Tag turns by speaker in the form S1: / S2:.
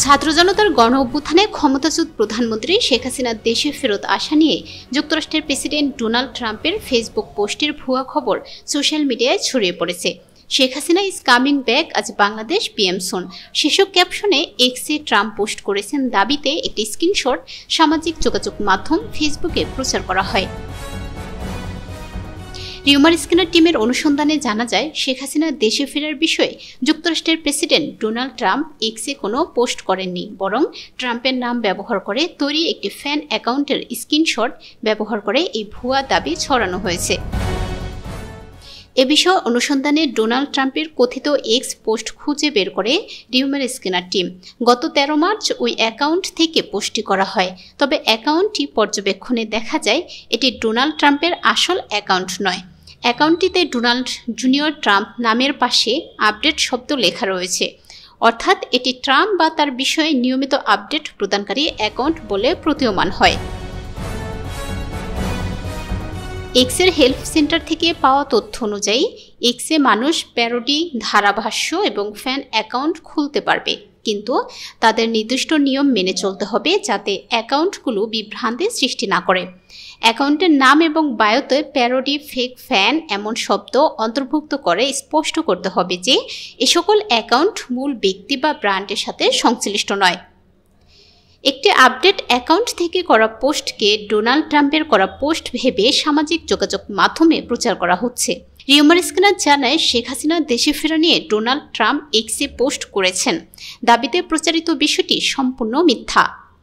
S1: ছাত্র জনতার গণ অভ্যুত্থানে ক্ষমতাচ্যুত প্রধানমন্ত্রী শেখ হাসিনার দেশে ফেরত আসা নিয়ে যুক্তরাষ্ট্রের প্রেসিডেন্ট ডোনাল্ড ট্রাম্পের ফেসবুক পোস্টের ভুয়া খবর সোশ্যাল মিডিয়ায় ছড়িয়ে পড়েছে। Sheikh Hasina is coming back, আজ বাংলাদেশ পিএম সুন শীর্ষক ক্যাপশনে এক্সে ট্রাম্প পোস্ট করেছেন দাবিতে একটি স্ক্রিনশট সামাজিক যোগাযোগ মাধ্যম ফেসবুকে প্রচার করা হয়। রিউমার স্ক্যানার টিমের অনুসন্ধানে জানা যায়, শেখ হাসিনা দেশে ফেরার বিষয়ে যুক্তরাষ্ট্রের প্রেসিডেন্ট ডোনাল্ড ট্রাম্প এক্সে কোনো পোস্ট করেননি, বরং ট্রাম্পের নাম ব্যবহার করে তৈরি একটি ফ্যান অ্যাকাউন্টের স্ক্রিনশট ব্যবহার করে এই ভুয়া দাবি ছড়ানো হয়েছে। এ বিষয়ে অনুসন্ধানে ডোনাল্ড ট্রাম্পের কথিত এক্স পোস্ট খুঁজে বের করে রিউমার স্ক্যানার টিম। গত 13 মার্চ ওই অ্যাকাউন্ট থেকে পোস্টটি করা হয়, তবে অ্যাকাউন্টটি পর্যবেক্ষণে দেখা যায় এটি ডোনাল্ড ট্রাম্পের আসল অ্যাকাউন্ট নয়। অ্যাকাউন্টটিতে ডোনাল্ড জুনিয়র ট্রাম্প নামের পাশে আপডেট শব্দ লেখা রয়েছে, অর্থাৎ এটি ট্রাম্প বা তার বিষয়ে নিয়মিত আপডেট প্রদানকারী অ্যাকাউন্ট বলে প্রতীয়মান হয়। এক্সের হেল্প সেন্টার থেকে পাওয়া তথ্য অনুযায়ী এক্সে মানুষ প্যারোডি, ধারাভাষ্য এবং ফ্যান অ্যাকাউন্ট খুলতে পারবে, কিন্তু তাদের নির্দিষ্ট নিয়ম মেনে চলতে হবে যাতে অ্যাকাউন্টগুলো বিভ্রান্তির সৃষ্টি না করে। অ্যাকাউন্টের নাম এবং বায়োতে প্যারোডি, ফেক, ফ্যান এমন শব্দ অন্তর্ভুক্ত করে স্পষ্ট করতে হবে যে এ সকল অ্যাকাউন্ট মূল ব্যক্তি বা ব্র্যান্ডের সাথে সংশ্লিষ্ট নয়। একটি আপডেট অ্যাকাউন্ট থেকে করা পোস্টকে ডোনাল্ড ট্রাম্পের করা পোস্ট ভেবে সামাজিক যোগাযোগ মাধ্যমে প্রচার করা হচ্ছে। রিউমার স্ক্যানার জানায়, শেখ হাসিনা দেশে ফেরা নিয়ে ডোনাল্ড ট্রাম্প এক্সে পোস্ট করেছেন। দাবিতে প্রচারিত বিষয়টি সম্পূর্ণ মিথ্যা।